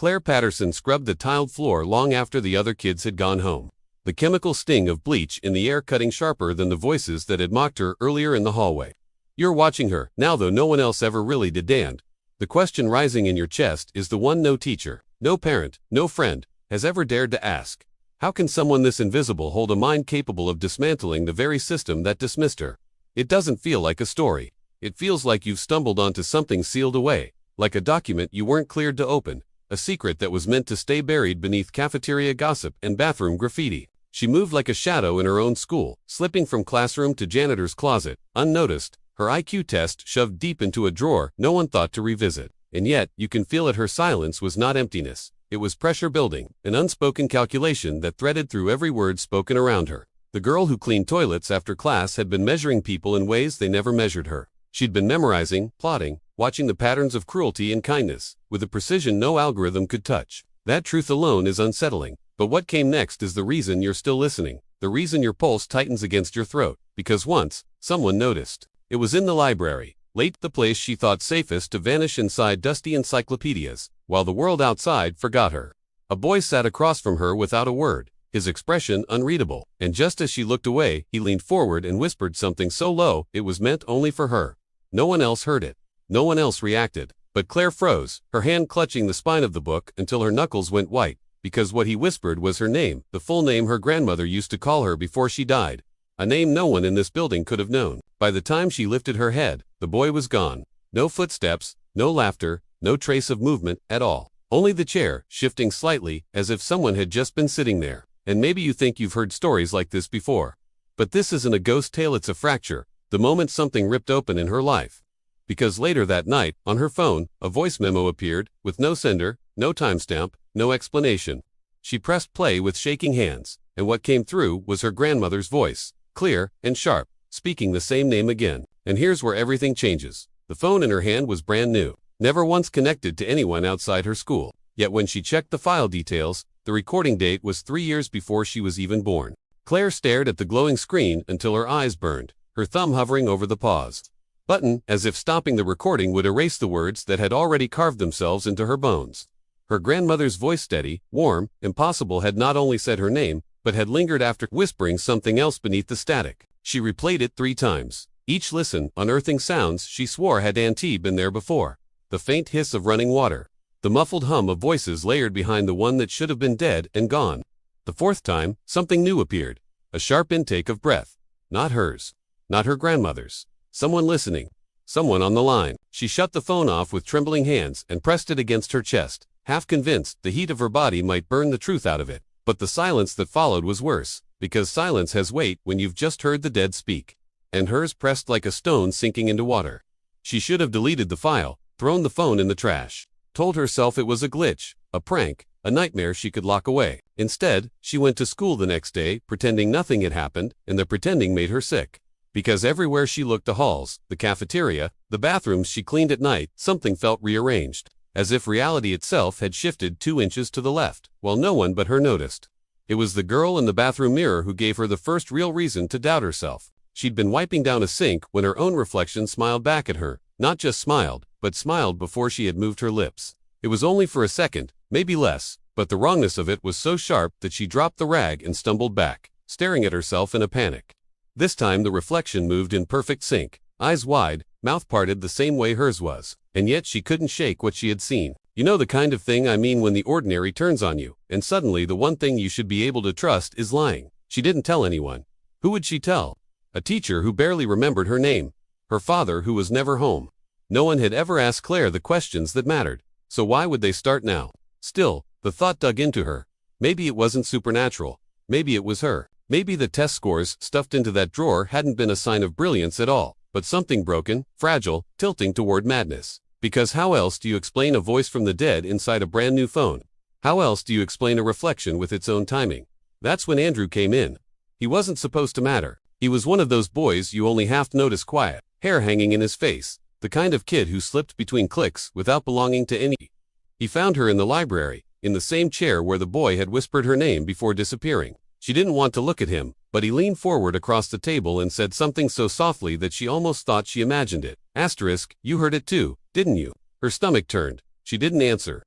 Claire Patterson scrubbed the tiled floor long after the other kids had gone home. The chemical sting of bleach in the air cutting sharper than the voices that had mocked her earlier in the hallway. You're watching her, now though no one else ever really did. And the question rising in your chest is the one no teacher, no parent, no friend, has ever dared to ask. How can someone this invisible hold a mind capable of dismantling the very system that dismissed her? It doesn't feel like a story. It feels like you've stumbled onto something sealed away, like a document you weren't cleared to open, a secret that was meant to stay buried beneath cafeteria gossip and bathroom graffiti. She moved like a shadow in her own school, slipping from classroom to janitor's closet, unnoticed, her IQ test shoved deep into a drawer no one thought to revisit. And yet, you can feel it, her silence was not emptiness. It was pressure building, an unspoken calculation that threaded through every word spoken around her. The girl who cleaned toilets after class had been measuring people in ways they never measured her. She'd been memorizing, plotting, watching the patterns of cruelty and kindness, with a precision no algorithm could touch. That truth alone is unsettling. But what came next is the reason you're still listening, the reason your pulse tightens against your throat, because once, someone noticed. It was in the library, late, the place she thought safest to vanish inside dusty encyclopedias, while the world outside forgot her. A boy sat across from her without a word, his expression unreadable, and just as she looked away, he leaned forward and whispered something so low it was meant only for her. No one else heard it. No one else reacted. But Claire froze, her hand clutching the spine of the book until her knuckles went white, because what he whispered was her name, the full name her grandmother used to call her before she died. A name no one in this building could have known. By the time she lifted her head, the boy was gone. No footsteps, no laughter, no trace of movement at all. Only the chair, shifting slightly, as if someone had just been sitting there. And maybe you think you've heard stories like this before. But this isn't a ghost tale, it's a fracture, the moment something ripped open in her life. Because later that night, on her phone, a voice memo appeared, with no sender, no timestamp, no explanation. She pressed play with shaking hands, and what came through was her grandmother's voice, clear and sharp, speaking the same name again. And here's where everything changes. The phone in her hand was brand new, never once connected to anyone outside her school. Yet when she checked the file details, the recording date was 3 years before she was even born. Claire stared at the glowing screen until her eyes burned, her thumb hovering over the pause button, as if stopping the recording would erase the words that had already carved themselves into her bones. Her grandmother's voice, steady, warm, impossible, had not only said her name, but had lingered after, whispering something else beneath the static. She replayed it 3 times. Each listen, unearthing sounds she swore had been there before. The faint hiss of running water. The muffled hum of voices layered behind the one that should have been dead and gone. The 4th time, something new appeared. A sharp intake of breath. Not hers. Not her grandmother's. Someone listening. Someone on the line. She shut the phone off with trembling hands and pressed it against her chest, half convinced the heat of her body might burn the truth out of it. But the silence that followed was worse, because silence has weight when you've just heard the dead speak. And hers pressed like a stone sinking into water. She should have deleted the file, thrown the phone in the trash, told herself it was a glitch, a prank, a nightmare she could lock away. Instead, she went to school the next day, pretending nothing had happened, and the pretending made her sick. Because everywhere she looked, the halls, the cafeteria, the bathrooms she cleaned at night, something felt rearranged, as if reality itself had shifted 2 inches to the left, while no one but her noticed. It was the girl in the bathroom mirror who gave her the first real reason to doubt herself. She'd been wiping down a sink when her own reflection smiled back at her, not just smiled, but smiled before she had moved her lips. It was only for a second, maybe less, but the wrongness of it was so sharp that she dropped the rag and stumbled back, staring at herself in a panic. This time the reflection moved in perfect sync, eyes wide, mouth parted the same way hers was, and yet she couldn't shake what she had seen. You know the kind of thing I mean, when the ordinary turns on you, and suddenly the one thing you should be able to trust is lying. She didn't tell anyone. Who would she tell? A teacher who barely remembered her name. Her father who was never home. No one had ever asked Claire the questions that mattered, so why would they start now? Still, the thought dug into her. Maybe it wasn't supernatural. Maybe it was her. Maybe the test scores stuffed into that drawer hadn't been a sign of brilliance at all, but something broken, fragile, tilting toward madness. Because how else do you explain a voice from the dead inside a brand new phone? How else do you explain a reflection with its own timing? That's when Andrew came in. He wasn't supposed to matter. He was one of those boys you only half notice, quiet, hair hanging in his face, the kind of kid who slipped between cliques without belonging to any. He found her in the library, in the same chair where the boy had whispered her name before disappearing. She didn't want to look at him, but he leaned forward across the table and said something so softly that she almost thought she imagined it. *, you heard it too, didn't you? Her stomach turned. She didn't answer.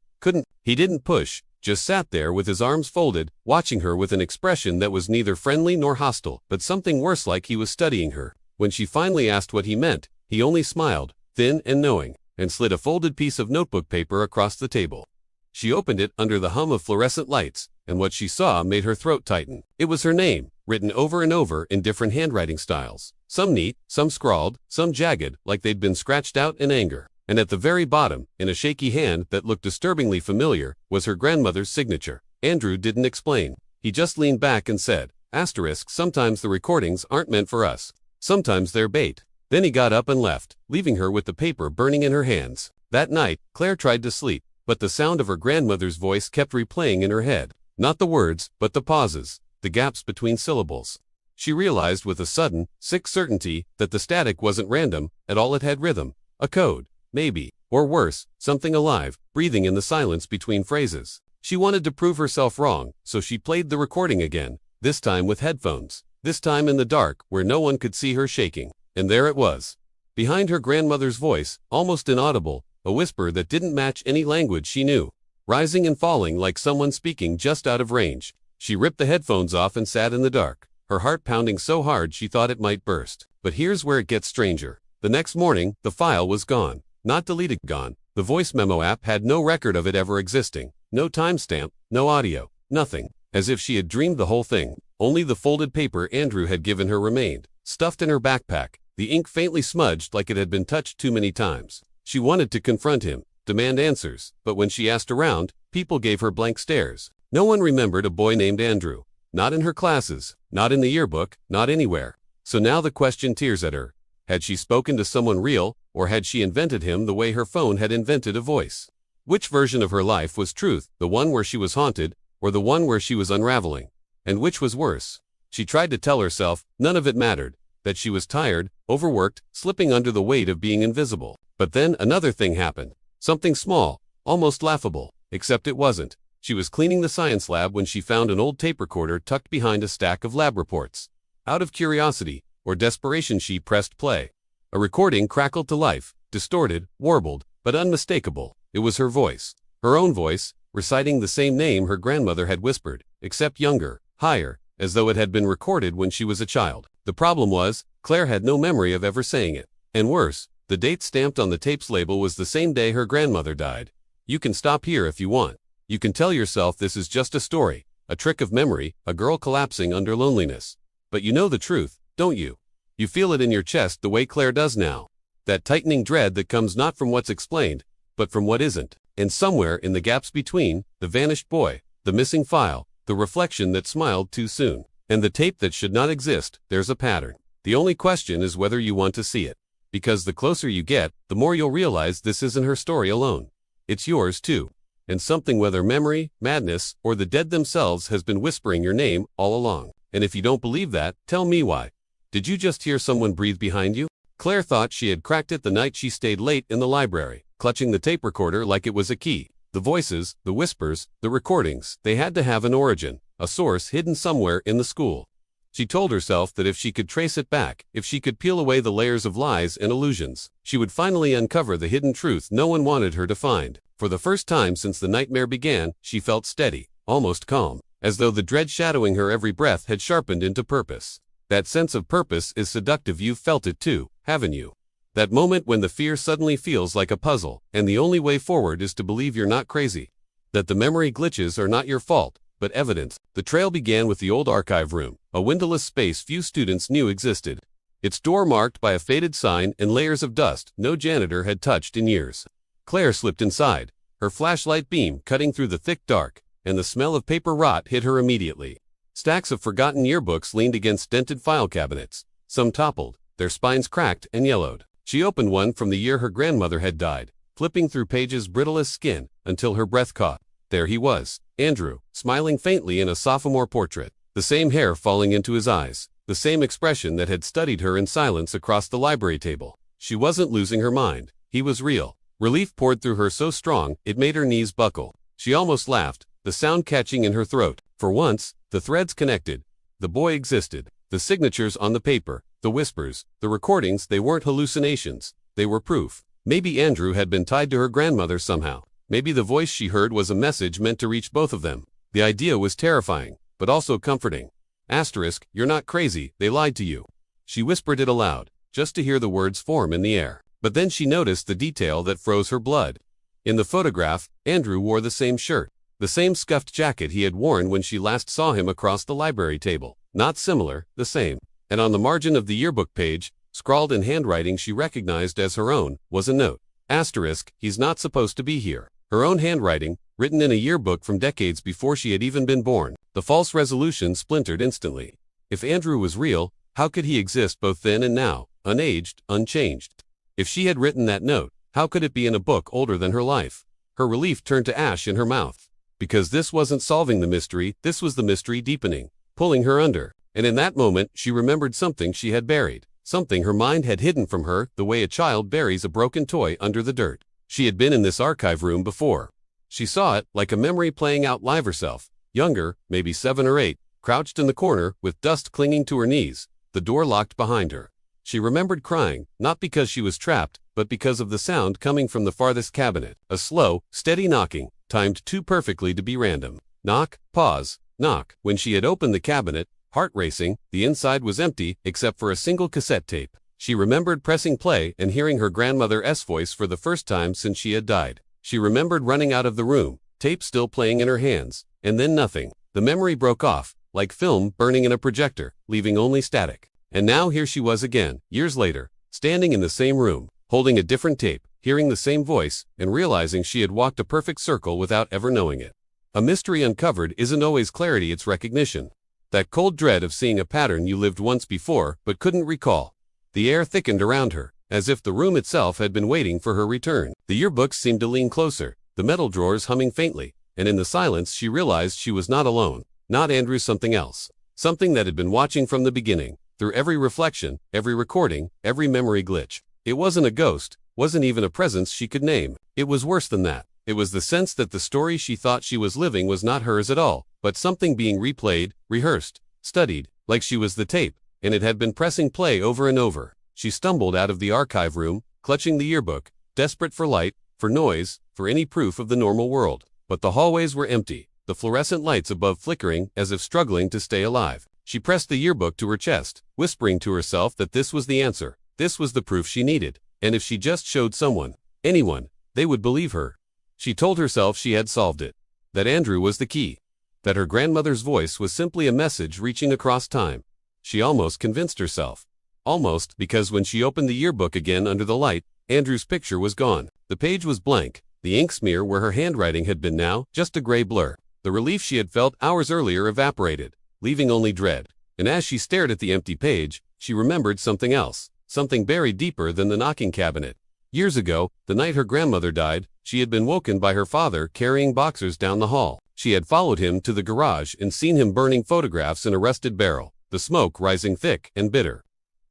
He didn't push, just sat there with his arms folded, watching her with an expression that was neither friendly nor hostile, but something worse, like he was studying her. When she finally asked what he meant, he only smiled, thin and knowing, and slid a folded piece of notebook paper across the table. She opened it under the hum of fluorescent lights, and what she saw made her throat tighten. It was her name, written over and over in different handwriting styles. Some neat, some scrawled, some jagged, like they'd been scratched out in anger. And at the very bottom, in a shaky hand that looked disturbingly familiar, was her grandmother's signature. Andrew didn't explain. He just leaned back and said, "Sometimes the recordings aren't meant for us. Sometimes they're bait." Then he got up and left, leaving her with the paper burning in her hands. That night, Claire tried to sleep, but the sound of her grandmother's voice kept replaying in her head. Not the words, but the pauses, the gaps between syllables. She realized with a sudden, sick certainty that the static wasn't random at all. It had rhythm, a code, maybe, or worse, something alive, breathing in the silence between phrases. She wanted to prove herself wrong, so she played the recording again, this time with headphones, this time in the dark where no one could see her shaking. And there it was. Behind her grandmother's voice, almost inaudible, a whisper that didn't match any language she knew, rising and falling like someone speaking just out of range. She ripped the headphones off and sat in the dark, her heart pounding so hard she thought it might burst. But here's where it gets stranger. The next morning, the file was gone. Not deleted, gone. The voice memo app had no record of it ever existing. No timestamp, no audio, nothing. As if she had dreamed the whole thing. Only the folded paper Andrew had given her remained, stuffed in her backpack, the ink faintly smudged like it had been touched too many times. She wanted to confront him, demand answers, but when she asked around, people gave her blank stares. No one remembered a boy named Andrew. Not in her classes, not in the yearbook, not anywhere. So now the question tears at her. Had she spoken to someone real, or had she invented him the way her phone had invented a voice? Which version of her life was truth, the one where she was haunted, or the one where she was unraveling? And which was worse? She tried to tell herself none of it mattered, that she was tired, overworked, slipping under the weight of being invisible. But then another thing happened. Something small, almost laughable, except it wasn't. She was cleaning the science lab when she found an old tape recorder tucked behind a stack of lab reports. Out of curiosity, or desperation, she pressed play. A recording crackled to life, distorted, warbled, but unmistakable. It was her voice. Her own voice, reciting the same name her grandmother had whispered, except younger, higher, as though it had been recorded when she was a child. The problem was, Claire had no memory of ever saying it. And worse, the date stamped on the tape's label was the same day her grandmother died. You can stop here if you want. You can tell yourself this is just a story, a trick of memory, a girl collapsing under loneliness. But you know the truth, don't you? You feel it in your chest the way Claire does now. That tightening dread that comes not from what's explained, but from what isn't. And somewhere in the gaps between, the vanished boy, the missing file, the reflection that smiled too soon, and the tape that should not exist, there's a pattern. The only question is whether you want to see it. Because the closer you get, the more you'll realize this isn't her story alone. It's yours too. And something, whether memory, madness, or the dead themselves, has been whispering your name all along. And if you don't believe that, tell me why. Did you just hear someone breathe behind you? Claire thought she had cracked it the night she stayed late in the library, clutching the tape recorder like it was a key. The voices, the whispers, the recordings, they had to have an origin, a source hidden somewhere in the school. She told herself that if she could trace it back, if she could peel away the layers of lies and illusions, she would finally uncover the hidden truth no one wanted her to find. For the first time since the nightmare began, she felt steady, almost calm, as though the dread shadowing her every breath had sharpened into purpose. That sense of purpose is seductive. You've felt it too, haven't you? That moment when the fear suddenly feels like a puzzle, and the only way forward is to believe you're not crazy. That the memory glitches are not your fault, but evidence. The trail began with the old archive room, a windowless space few students knew existed. Its door marked by a faded sign and layers of dust no janitor had touched in years. Claire slipped inside, her flashlight beam cutting through the thick dark, and the smell of paper rot hit her immediately. Stacks of forgotten yearbooks leaned against dented file cabinets. Some toppled, their spines cracked and yellowed. She opened one from the year her grandmother had died, flipping through pages brittle as skin, until her breath caught. There he was, Andrew, smiling faintly in a sophomore portrait, the same hair falling into his eyes, the same expression that had studied her in silence across the library table. She wasn't losing her mind. He was real. Relief poured through her so strong, it made her knees buckle. She almost laughed, the sound catching in her throat. For once, the threads connected. The boy existed. The signatures on the paper, the whispers, the recordings, they weren't hallucinations. They were proof. Maybe Andrew had been tied to her grandmother somehow. Maybe the voice she heard was a message meant to reach both of them. The idea was terrifying, but also comforting. Asterisk, you're not crazy, they lied to you. She whispered it aloud, just to hear the words form in the air. But then she noticed the detail that froze her blood. In the photograph, Andrew wore the same shirt, the same scuffed jacket he had worn when she last saw him across the library table. Not similar, the same. And on the margin of the yearbook page, scrawled in handwriting she recognized as her own, was a note. Asterisk, he's not supposed to be here. Her own handwriting, written in a yearbook from decades before she had even been born. The false resolution splintered instantly. If Andrew was real, how could he exist both then and now, unaged, unchanged? If she had written that note, how could it be in a book older than her life? Her relief turned to ash in her mouth. Because this wasn't solving the mystery, this was the mystery deepening, pulling her under. And in that moment, she remembered something she had buried. Something her mind had hidden from her, the way a child buries a broken toy under the dirt. She had been in this archive room before. She saw it, like a memory playing out live herself, younger, maybe 7 or 8, crouched in the corner, with dust clinging to her knees, the door locked behind her. She remembered crying, not because she was trapped, but because of the sound coming from the farthest cabinet. A slow, steady knocking, timed too perfectly to be random. Knock, pause, knock. When she had opened the cabinet, heart racing, the inside was empty, except for a single cassette tape. She remembered pressing play and hearing her grandmother's voice for the first time since she had died. She remembered running out of the room, tape still playing in her hands, and then nothing. The memory broke off, like film burning in a projector, leaving only static. And now here she was again, years later, standing in the same room, holding a different tape, hearing the same voice, and realizing she had walked a perfect circle without ever knowing it. A mystery uncovered isn't always clarity, it's recognition. That cold dread of seeing a pattern you lived once before but couldn't recall. The air thickened around her, as if the room itself had been waiting for her return. The yearbooks seemed to lean closer, the metal drawers humming faintly, and in the silence she realized she was not alone, not Andrew, something else. Something that had been watching from the beginning, through every reflection, every recording, every memory glitch. It wasn't a ghost, wasn't even a presence she could name. It was worse than that. It was the sense that the story she thought she was living was not hers at all, but something being replayed, rehearsed, studied, like she was the tape, and it had been pressing play over and over. She stumbled out of the archive room, clutching the yearbook, desperate for light, for noise, for any proof of the normal world. But the hallways were empty, the fluorescent lights above flickering as if struggling to stay alive. She pressed the yearbook to her chest, whispering to herself that this was the answer. This was the proof she needed. And if she just showed someone, anyone, they would believe her. She told herself she had solved it. That Andrew was the key. That her grandmother's voice was simply a message reaching across time. She almost convinced herself. Almost, because when she opened the yearbook again under the light, Andrew's picture was gone. The page was blank. The ink smear where her handwriting had been now, just a gray blur. The relief she had felt hours earlier evaporated, leaving only dread. And as she stared at the empty page, she remembered something else. Something buried deeper than the knocking cabinet. Years ago, the night her grandmother died, she had been woken by her father carrying boxers down the hall. She had followed him to the garage and seen him burning photographs in a rusted barrel, the smoke rising thick and bitter.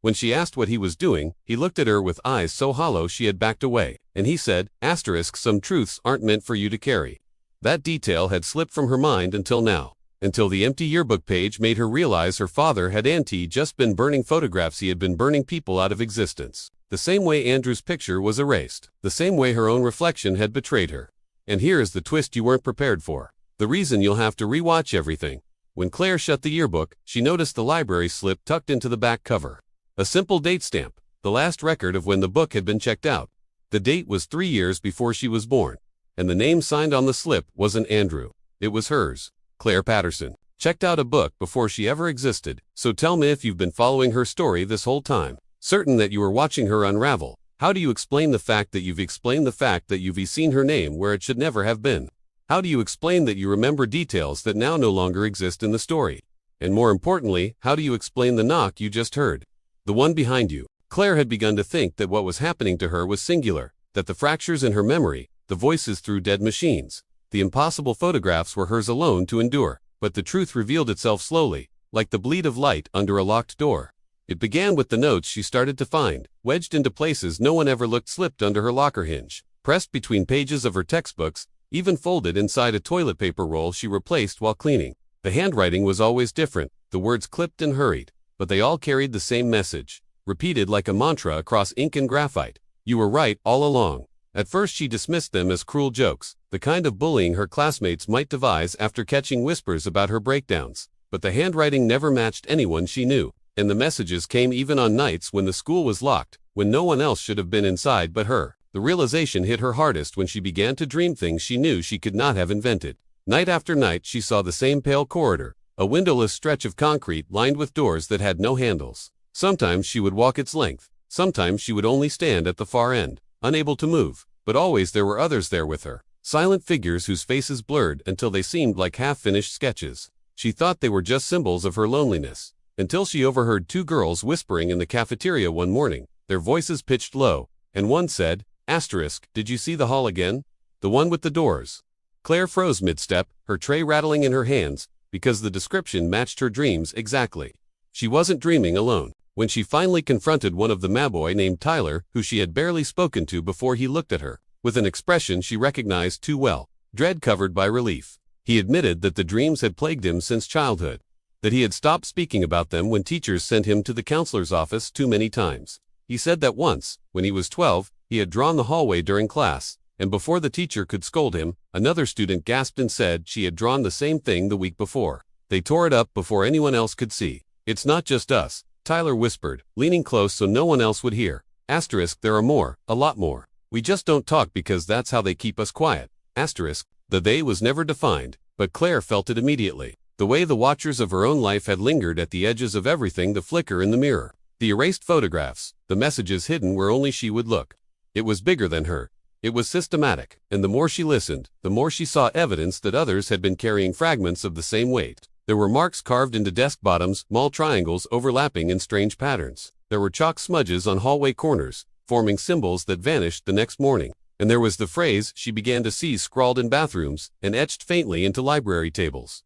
When she asked what he was doing, he looked at her with eyes so hollow she had backed away, and he said, "Some truths aren't meant for you to carry." That detail had slipped from her mind until now. Until the empty yearbook page made her realize her father had just been burning photographs. He had been burning people out of existence. The same way Andrew's picture was erased. The same way her own reflection had betrayed her. And here is the twist you weren't prepared for. The reason you'll have to rewatch everything. When Claire shut the yearbook, she noticed the library slip tucked into the back cover. A simple date stamp, the last record of when the book had been checked out. The date was 3 years before she was born. And the name signed on the slip wasn't Andrew. It was hers. Claire Patterson. Checked out a book before she ever existed. So tell me if you've been following her story this whole time. Certain that you were watching her unravel. How do you explain the fact that you've seen her name where it should never have been? How do you explain that you remember details that now no longer exist in the story? And more importantly, how do you explain the knock you just heard? The one behind you. Claire had begun to think that what was happening to her was singular, that the fractures in her memory, the voices through dead machines, the impossible photographs were hers alone to endure. But the truth revealed itself slowly, like the bleed of light under a locked door. It began with the notes she started to find, wedged into places no one ever looked, slipped under her locker hinge, pressed between pages of her textbooks, even folded inside a toilet paper roll she replaced while cleaning. The handwriting was always different, the words clipped and hurried, but they all carried the same message, repeated like a mantra across ink and graphite. You were right all along. At first she dismissed them as cruel jokes, the kind of bullying her classmates might devise after catching whispers about her breakdowns. But the handwriting never matched anyone she knew, and the messages came even on nights when the school was locked, when no one else should have been inside but her. The realization hit her hardest when she began to dream things she knew she could not have invented. Night after night she saw the same pale corridor, a windowless stretch of concrete lined with doors that had no handles. Sometimes she would walk its length, sometimes she would only stand at the far end, unable to move, but always there were others there with her, silent figures whose faces blurred until they seemed like half-finished sketches. She thought they were just symbols of her loneliness, until she overheard two girls whispering in the cafeteria one morning, their voices pitched low, and one said, "Did you see the hall again? The one with the doors?" Claire froze mid-step, her tray rattling in her hands, because the description matched her dreams exactly. She wasn't dreaming alone. When she finally confronted one of the maboy named Tyler, who she had barely spoken to before he looked at her, with an expression she recognized too well, dread covered by relief. He admitted that the dreams had plagued him since childhood, that he had stopped speaking about them when teachers sent him to the counselor's office too many times. He said that once, when he was 12, he had drawn the hallway during class, and before the teacher could scold him, another student gasped and said she had drawn the same thing the week before. They tore it up before anyone else could see. "It's not just us," Tyler whispered, leaning close so no one else would hear. There are more, a lot more. We just don't talk because that's how they keep us quiet. The they was never defined, but Claire felt it immediately. The way the watchers of her own life had lingered at the edges of everything, the flicker in the mirror, the erased photographs, the messages hidden where only she would look. It was bigger than her. It was systematic, and the more she listened, the more she saw evidence that others had been carrying fragments of the same weight. There were marks carved into desk bottoms, small triangles overlapping in strange patterns. There were chalk smudges on hallway corners, forming symbols that vanished the next morning. And there was the phrase she began to see scrawled in bathrooms and etched faintly into library tables.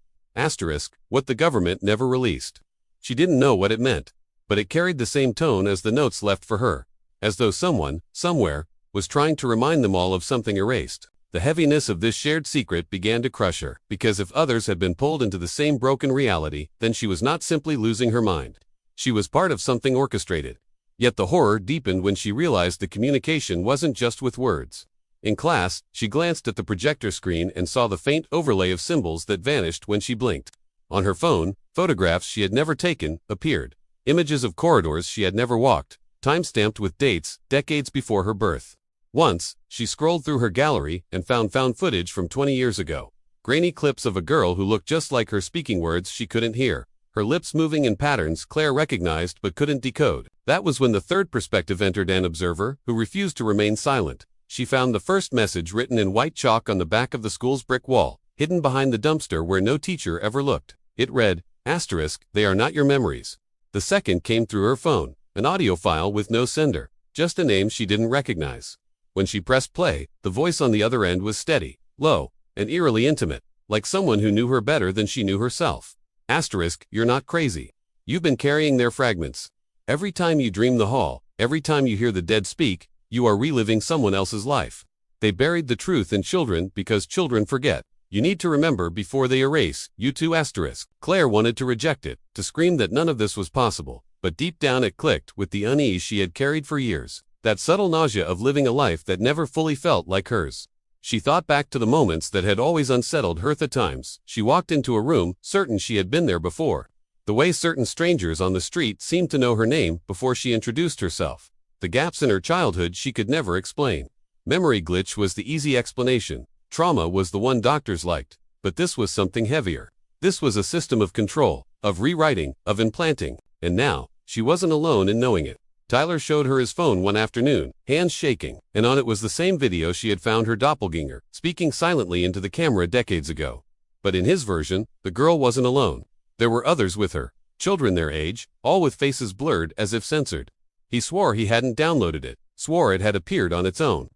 What the government never released. She didn't know what it meant, but it carried the same tone as the notes left for her, as though someone, somewhere, was trying to remind them all of something erased. The heaviness of this shared secret began to crush her, because if others had been pulled into the same broken reality, then she was not simply losing her mind. She was part of something orchestrated. Yet the horror deepened when she realized the communication wasn't just with words. In class, she glanced at the projector screen and saw the faint overlay of symbols that vanished when she blinked. On her phone, photographs she had never taken appeared. Images of corridors she had never walked, time-stamped with dates, decades before her birth. Once, she scrolled through her gallery and found footage from 20 years ago. Grainy clips of a girl who looked just like her speaking words she couldn't hear, her lips moving in patterns Claire recognized but couldn't decode. That was when the third perspective entered, an observer who refused to remain silent. She found the first message written in white chalk on the back of the school's brick wall, hidden behind the dumpster where no teacher ever looked. It read, "They are not your memories." The second came through her phone, an audio file with no sender, just a name she didn't recognize. When she pressed play, the voice on the other end was steady, low, and eerily intimate, like someone who knew her better than she knew herself. "You're not crazy. You've been carrying their fragments. Every time you dream the hall, every time you hear the dead speak, you are reliving someone else's life. They buried the truth in children because children forget. You need to remember before they erase, you too." Claire wanted to reject it, to scream that none of this was possible, but deep down it clicked with the unease she had carried for years, that subtle nausea of living a life that never fully felt like hers. She thought back to the moments that had always unsettled her. The times she walked into a room, certain she had been there before. The way certain strangers on the street seemed to know her name before she introduced herself. The gaps in her childhood she could never explain. Memory glitch was the easy explanation. Trauma was the one doctors liked. But this was something heavier. This was a system of control, of rewriting, of implanting. And now, she wasn't alone in knowing it. Tyler showed her his phone one afternoon, hands shaking, and on it was the same video she had found her doppelganger, speaking silently into the camera decades ago. But in his version, the girl wasn't alone. There were others with her, children their age, all with faces blurred as if censored. He swore he hadn't downloaded it, swore it had appeared on its own.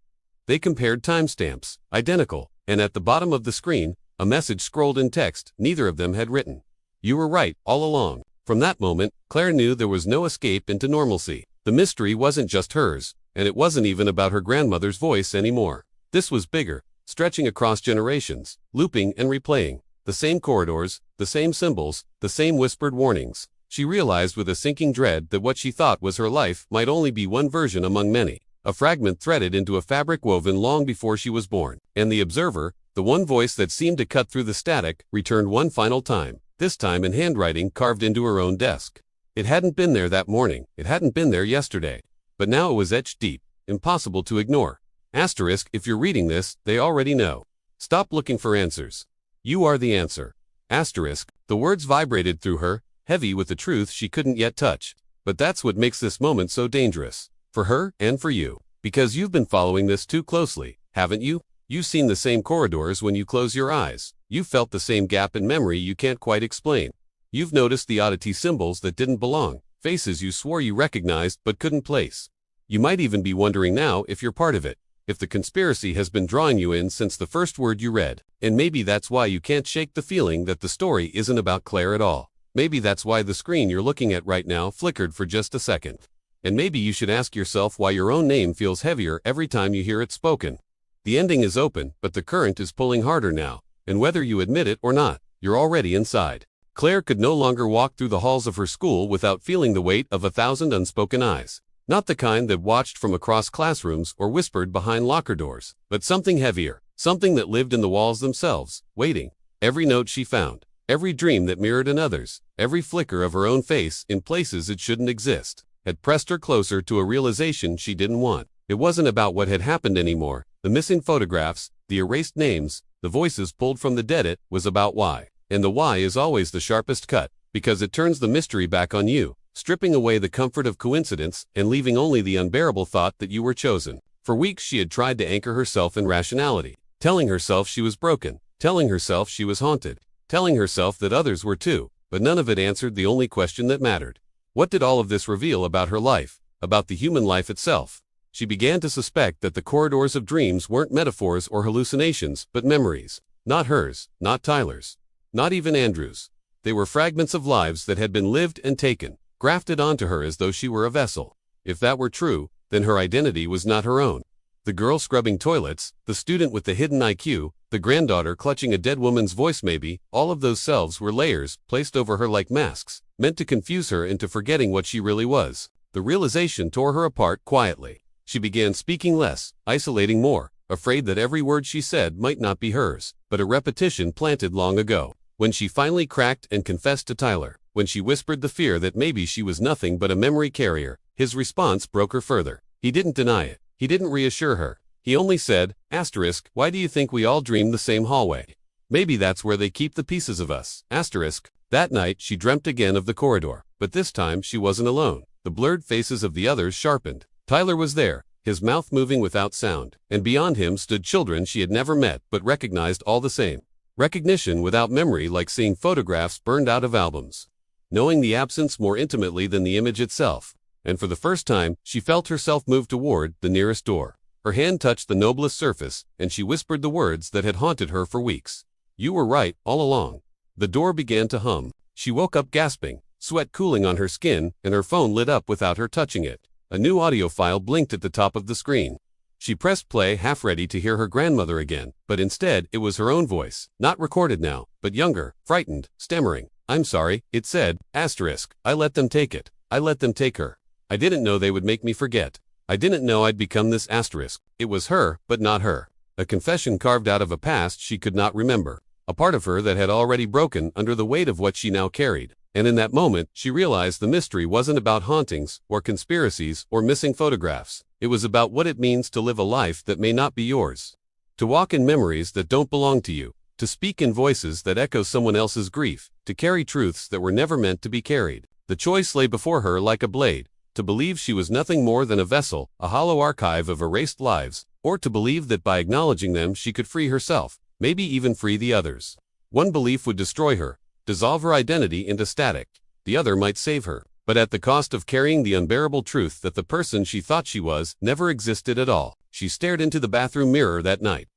They compared timestamps, identical, and at the bottom of the screen, a message scrolled in text neither of them had written. "You were right, all along." From that moment, Claire knew there was no escape into normalcy. The mystery wasn't just hers, and it wasn't even about her grandmother's voice anymore. This was bigger, stretching across generations, looping and replaying. The same corridors, the same symbols, the same whispered warnings. She realized with a sinking dread that what she thought was her life might only be one version among many. a fragment threaded into a fabric woven long before she was born. And the observer, the one voice that seemed to cut through the static, returned one final time, this time in handwriting carved into her own desk. It hadn't been there that morning, it hadn't been there yesterday. But now it was etched deep, impossible to ignore. Asterisk, if you're reading this, they already know. Stop looking for answers. You are the answer. Asterisk, the words vibrated through her, heavy with the truth she couldn't yet touch. But that's what makes this moment so dangerous. For her, and for you. Because you've been following this too closely, haven't you? You've seen the same corridors when you close your eyes. You've felt the same gap in memory you can't quite explain. You've noticed the oddity symbols that didn't belong, faces you swore you recognized but couldn't place. You might even be wondering now if you're part of it, if the conspiracy has been drawing you in since the first word you read. And maybe that's why you can't shake the feeling that the story isn't about Claire at all. Maybe that's why the screen you're looking at right now flickered for just a second. And maybe you should ask yourself why your own name feels heavier every time you hear it spoken. The ending is open, but the current is pulling harder now, and whether you admit it or not, you're already inside. Claire could no longer walk through the halls of her school without feeling the weight of 1,000 unspoken eyes. Not the kind that watched from across classrooms or whispered behind locker doors, but something heavier, something that lived in the walls themselves, waiting. Every note she found, every dream that mirrored another's, every flicker of her own face in places it shouldn't exist, had pressed her closer to a realization she didn't want. It wasn't about what had happened anymore. The missing photographs, the erased names, the voices pulled from the dead. It was about why. And the why is always the sharpest cut, because it turns the mystery back on you, stripping away the comfort of coincidence and leaving only the unbearable thought that you were chosen. For weeks she had tried to anchor herself in rationality, telling herself she was broken, telling herself she was haunted, telling herself that others were too, but none of it answered the only question that mattered. What did all of this reveal about her life, about the human life itself? She began to suspect that the corridors of dreams weren't metaphors or hallucinations, but memories. Not hers, not Tyler's, not even Andrew's. They were fragments of lives that had been lived and taken, grafted onto her as though she were a vessel. If that were true, then her identity was not her own. The girl scrubbing toilets, the student with the hidden IQ, the granddaughter clutching a dead woman's voice, maybe, all of those selves were layers placed over her like masks, meant to confuse her into forgetting what she really was. The realization tore her apart quietly. She began speaking less, isolating more, afraid that every word she said might not be hers, but a repetition planted long ago. When she finally cracked and confessed to Tyler, when she whispered the fear that maybe she was nothing but a memory carrier, his response broke her further. He didn't deny it. He didn't reassure her. He only said, asterisk, why do you think we all dream the same hallway? Maybe that's where they keep the pieces of us. Asterisk. That night she dreamt again of the corridor, but this time she wasn't alone. The blurred faces of the others sharpened. Tyler was there, his mouth moving without sound, and beyond him stood children she had never met but recognized all the same. Recognition without memory, like seeing photographs burned out of albums. Knowing the absence more intimately than the image itself. And for the first time, she felt herself move toward the nearest door. Her hand touched the noblest surface, and she whispered the words that had haunted her for weeks. You were right, all along. The door began to hum. She woke up gasping, sweat cooling on her skin, and her phone lit up without her touching it. A new audio file blinked at the top of the screen. She pressed play, half ready to hear her grandmother again, but instead it was her own voice, not recorded now, but younger, frightened, stammering. I'm sorry, it said, asterisk, I let them take it. I let them take her. I didn't know they would make me forget. I didn't know I'd become this asterisk. It was her, but not her. A confession carved out of a past she could not remember. A part of her that had already broken under the weight of what she now carried. And in that moment, she realized the mystery wasn't about hauntings, or conspiracies, or missing photographs. It was about what it means to live a life that may not be yours. To walk in memories that don't belong to you. To speak in voices that echo someone else's grief. To carry truths that were never meant to be carried. The choice lay before her like a blade. To believe she was nothing more than a vessel, a hollow archive of erased lives, or to believe that by acknowledging them she could free herself, maybe even free the others. One belief would destroy her, dissolve her identity into static. The other might save her, but at the cost of carrying the unbearable truth that the person she thought she was never existed at all. She stared into the bathroom mirror that night,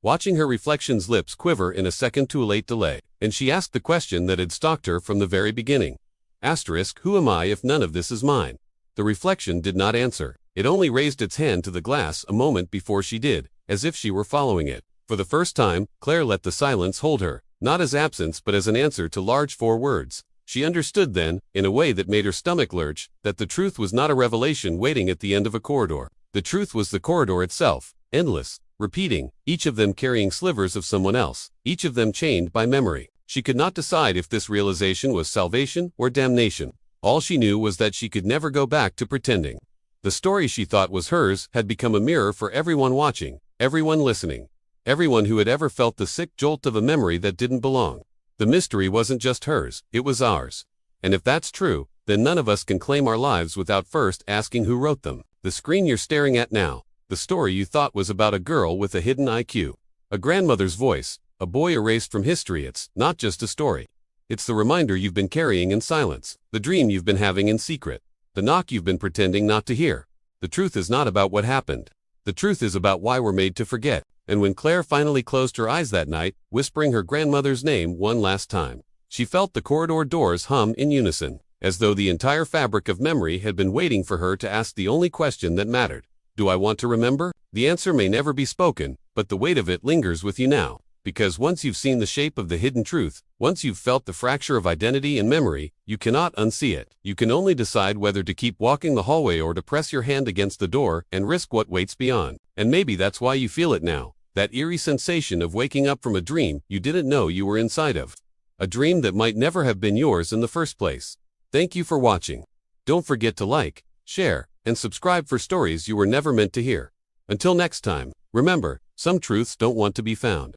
watching her reflection's lips quiver in a second too late delay, and she asked the question that had stalked her from the very beginning. Asterisk, who am I if none of this is mine? The reflection did not answer. It only raised its hand to the glass a moment before she did, as if she were following it. For the first time, Claire let the silence hold her, not as absence but as an answer to large four words. She understood then, in a way that made her stomach lurch, that the truth was not a revelation waiting at the end of a corridor. The truth was the corridor itself, endless, repeating, each of them carrying slivers of someone else, each of them chained by memory. She could not decide if this realization was salvation or damnation. All she knew was that she could never go back to pretending. The story she thought was hers had become a mirror for everyone watching, everyone listening, everyone who had ever felt the sick jolt of a memory that didn't belong. The mystery wasn't just hers, it was ours. And if that's true, then none of us can claim our lives without first asking who wrote them. The screen you're staring at now, the story you thought was about a girl with a hidden IQ, a grandmother's voice, a boy erased from history. It's not just a story. It's the reminder you've been carrying in silence, the dream you've been having in secret, the knock you've been pretending not to hear. The truth is not about what happened. The truth is about why we're made to forget. And when Claire finally closed her eyes that night, whispering her grandmother's name one last time, she felt the corridor doors hum in unison, as though the entire fabric of memory had been waiting for her to ask the only question that mattered. Do I want to remember? The answer may never be spoken, but the weight of it lingers with you now. Because once you've seen the shape of the hidden truth, once you've felt the fracture of identity and memory, you cannot unsee it. You can only decide whether to keep walking the hallway or to press your hand against the door and risk what waits beyond. And maybe that's why you feel it now. That eerie sensation of waking up from a dream you didn't know you were inside of. A dream that might never have been yours in the first place. Thank you for watching. Don't forget to like, share, and subscribe for stories you were never meant to hear. Until next time, remember, some truths don't want to be found.